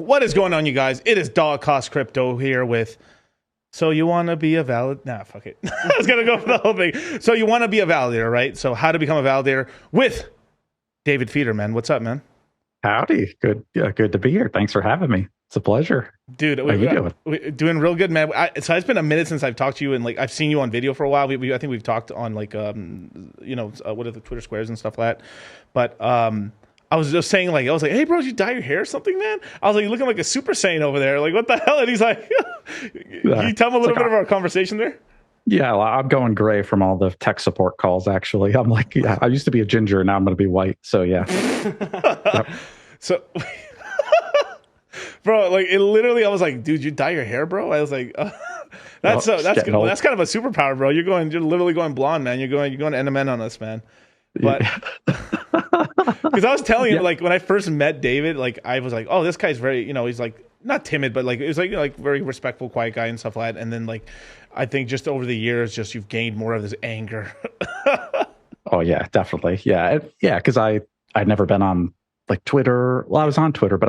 What is going on, you guys? It is Dog Cost Crypto here with. So you want to be a valid? Nah, fuck it. I was gonna go for the whole thing. So you want to be a validator, right? So how to become a validator with David Feeder, man. What's up, man? Howdy. Good. Yeah, good to be here. Thanks for having me. It's a pleasure. Dude, How you doing? we doing real good, man. So it's been a minute since I've talked to you, and like I've seen you on video for a while. I think we've talked on like what are the Twitter squares and stuff like that. But I was just saying, like, I was like, hey, bro, did you dye your hair or something, man? I was like, you're looking like a Super Saiyan over there. Like, what the hell? And he's like, can you tell me a little bit of our conversation there? Yeah, well, I'm going gray from all the tech support calls, actually. I'm like, yeah, I used to be a ginger. Now I'm going to be white. So, yeah. Yep. So, bro, like, it literally, I was like, dude, you dye your hair, bro? I was like, that's good. Well, that's kind of a superpower, bro. You're literally going blonde, man. You're going NMN on us, man. But because I was telling you, like, when I first met David, like, I was like, oh, this guy's very, he's like not timid, but like it was like very respectful, quiet guy and stuff like that. And then like, I think just over the years, just you've gained more of this anger. Oh yeah, definitely. Yeah, yeah. Because I'd never been on like Twitter. Well, I was on Twitter, but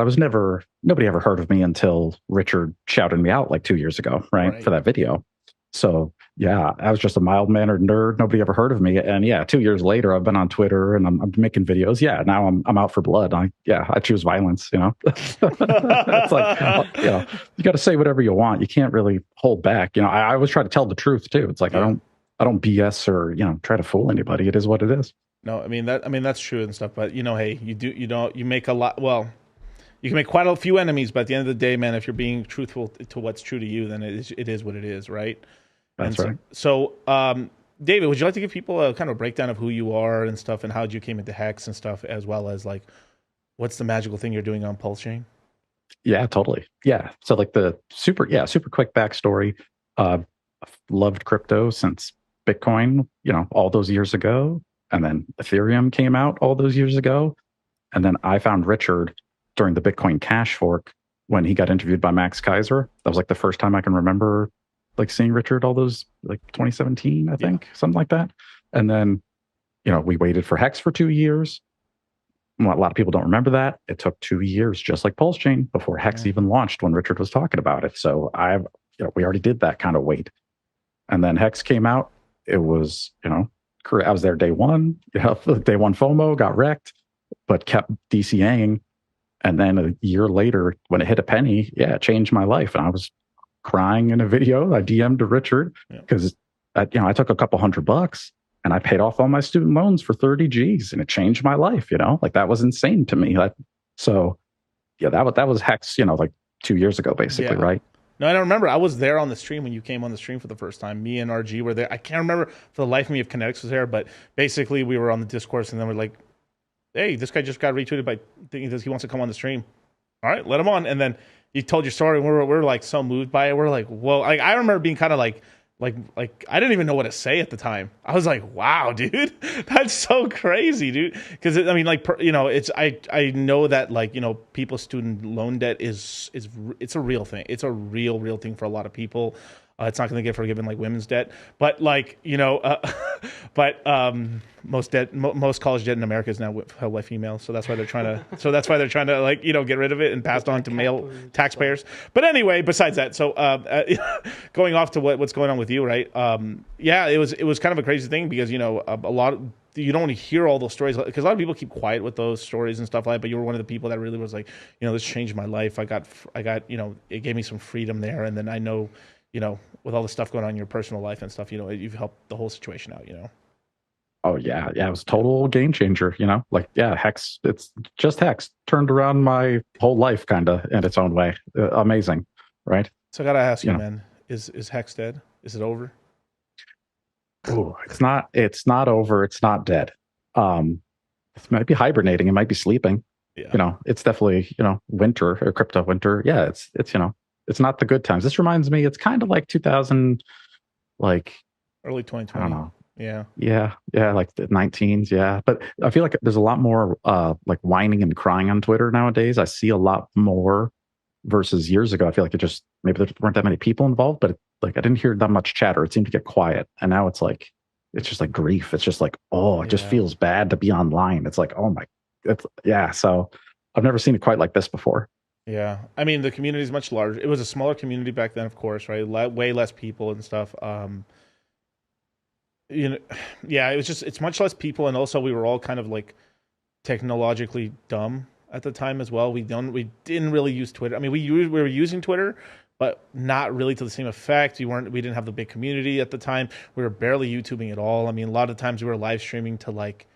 nobody ever heard of me until Richard shouted me out like 2 years ago, right, for that video. So yeah, I was just a mild-mannered nerd. Nobody ever heard of me. And yeah, 2 years later, I've been on Twitter and I'm making videos. Yeah, now I'm out for blood. I choose violence. It's like you got to say whatever you want. You can't really hold back. I always try to tell the truth too. It's like I don't BS or try to fool anybody. It is what it is. No, I mean that's true and stuff. But hey, you make a lot. Well, you can make quite a few enemies, but at the end of the day, man, if you're being truthful to what's true to you, then it is what it is, right? That's right. So, David, would you like to give people a kind of breakdown of who you are and stuff, and how you came into Hex and stuff, as well as like what's the magical thing you're doing on Pulse Chain? Yeah, totally. Yeah. So like the super quick backstory. I've loved crypto since Bitcoin, all those years ago, and then Ethereum came out all those years ago, and then I found Richard during the Bitcoin Cash fork when he got interviewed by Max Kaiser. That was like the first time I can remember like seeing Richard, all those like 2017, I think, something like that. And then, we waited for Hex for 2 years. Well, a lot of people don't remember that. It took 2 years, just like Pulse Chain, before Hex even launched when Richard was talking about it. So we already did that kind of wait. And then Hex came out. It was, I was there day one, day one FOMO, got wrecked, but kept DCAing. And then a year later, when it hit a penny, it changed my life. And I was crying in a video. I DM'd to Richard because I took a couple $100 and I paid off all my student loans for 30 G's, and it changed my life. Like that was insane to me. That was Hex. Like 2 years ago, basically, right? No, I don't remember. I was there on the stream when you came on the stream for the first time. Me and RG were there. I can't remember for the life of me if Kinetics was there, but basically we were on the discourse, and then we're like, hey, this guy just got retweeted by thinking he wants to come on the stream. All right, let him on. And then you told your story, and we're like so moved by it. We're like, whoa. Like, I remember being kind of like I didn't even know what to say at the time. I was like, wow, dude, that's so crazy, dude. Because I know that like people's student loan debt it's a real thing. It's a real thing for a lot of people. It's not going to get forgiven like women's debt, but like most college debt in America is now held by females, so that's why they're trying to like get rid of it and pass it on to male taxpayers. But anyway, besides that, so going off to what's going on with you, right? It was kind of a crazy thing because you don't hear all those stories because a lot of people keep quiet with those stories and stuff like that. But you were one of the people that really was like, this changed my life. I got it gave me some freedom there, and then I know. With all the stuff going on in your personal life and stuff, you've helped the whole situation out, Oh yeah. Yeah. It was a total game changer, Hex, it's just Hex turned around my whole life kind of in its own way. Amazing. Right. So I got to ask you, man, is Hex dead? Is it over? Oh, it's not over. It's not dead. It might be hibernating. It might be sleeping. Yeah. It's definitely, winter or crypto winter. Yeah. It's not the good times. This reminds me, it's kind of like 2000, like early 2020. I don't know. Yeah, like the 19s. Yeah, but I feel like there's a lot more like whining and crying on Twitter nowadays. I see a lot more versus years ago. I feel like maybe there weren't that many people involved, but I didn't hear that much chatter. It seemed to get quiet, and now it's just like grief. It's just like, it just feels bad to be online. It's like, oh my, so I've never seen it quite like this before. Yeah, I mean the community is much larger. It was a smaller community back then, of course, right? Way less people and stuff. You know, yeah, it was just it's much less people, and also we were all kind of like technologically dumb at the time as well. We didn't really use Twitter. I mean, we were using Twitter, but not really to the same effect. We didn't have the big community at the time. We were barely YouTubing at all. I mean, a lot of times we were live streaming to like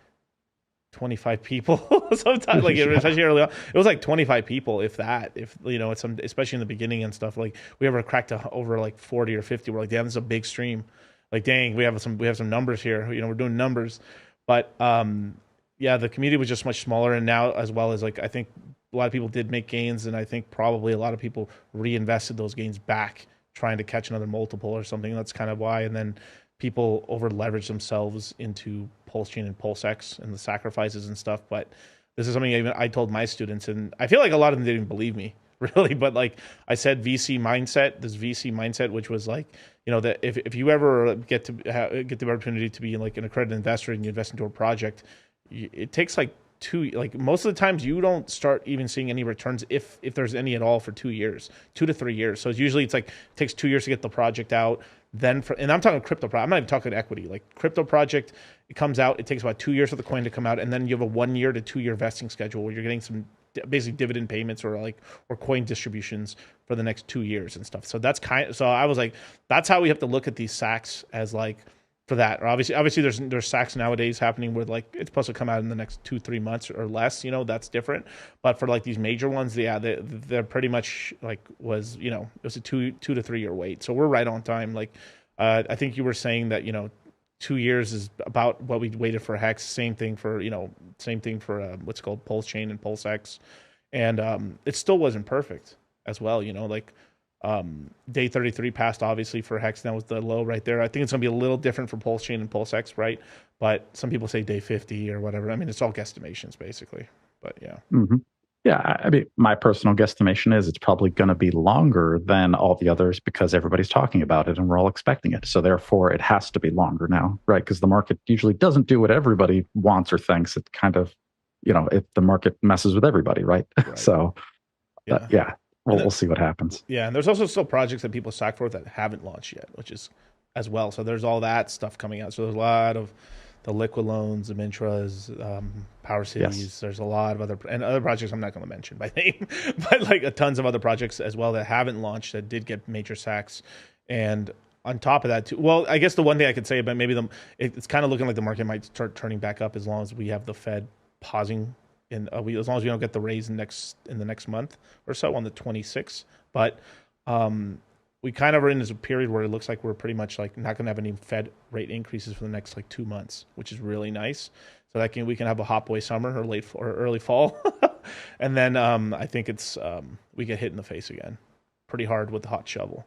25 people sometimes like Yeah. especially early on it was like 25 people if that if you know it's some especially in the beginning and stuff like we ever cracked over like 40 or 50 we're like damn this is a big stream like dang we have some numbers here you know we're doing numbers but yeah the community was just much smaller and now as well as like I think a lot of people did make gains and I think probably a lot of people reinvested those gains back trying to catch another multiple or something that's kind of why and then people over leverage themselves into Pulse Chain and Pulse X and the sacrifices and stuff. But this is something even I told my students, and I feel like a lot of them didn't believe me really. But like I said, this VC mindset, which was like, you know, that if you ever get the opportunity to be like an accredited investor and you invest into a project, it takes like like most of the times you don't start even seeing any returns if there's any at all for 2 years 2 to 3 years so it's like it takes 2 years to get the project out then and I'm talking crypto I'm not even talking equity like crypto project it comes out it takes about 2 years for the coin to come out and then you have a 1 year to 2 year vesting schedule where you're getting some basically dividend payments or coin distributions for the next 2 years and stuff so so I was like that's how we have to look at these sacks as like for that. Or obviously, there's sacks nowadays happening where like it's supposed to come out in the next 2-3 months or less. You know, that's different. But for like these major ones, yeah, they're pretty much like was you know it was a 2 to 3 year wait. So we're right on time. Like I think you were saying that you know 2 years is about what we waited for Hex. Same thing for what's called Pulse Chain and Pulse X, and it still wasn't perfect as well. You know, like day 33 passed obviously for Hex. That was the low right there. I think it's going to be a little different for Pulse Chain and Pulse X, right? But some people say day 50 or whatever. I mean, it's all guesstimations basically. But yeah. Hmm. Yeah, I mean, my personal guesstimation is it's probably going to be longer than all the others because everybody's talking about it and we're all expecting it. So therefore, it has to be longer now, right? Because the market usually doesn't do what everybody wants or thinks. It kind of, if the market messes with everybody, right? Right. So Yeah. yeah, And we'll see what happens. yeah, and there's also still projects that people stack for that haven't launched yet, which is as well. So there's all that stuff coming out. So there's a lot of the liquid loans, the Mintras, Power Yes. Cities. There's a lot of other projects I'm not going to mention by name, but like tons of other projects as well that haven't launched that did get major sacks. And on top of that, too, well, I guess the one thing I could say about maybe it's kind of looking like the market might start turning back up as long as we have the Fed pausing as long as we don't get the raise in the next month or so on the 26th. But we kind of are in this period where it looks like we're pretty much like not going to have any Fed rate increases for the next like 2 months, which is really nice. So we can have a hot boy summer or early fall, and then I think it's we get hit in the face again, pretty hard with the hot shovel.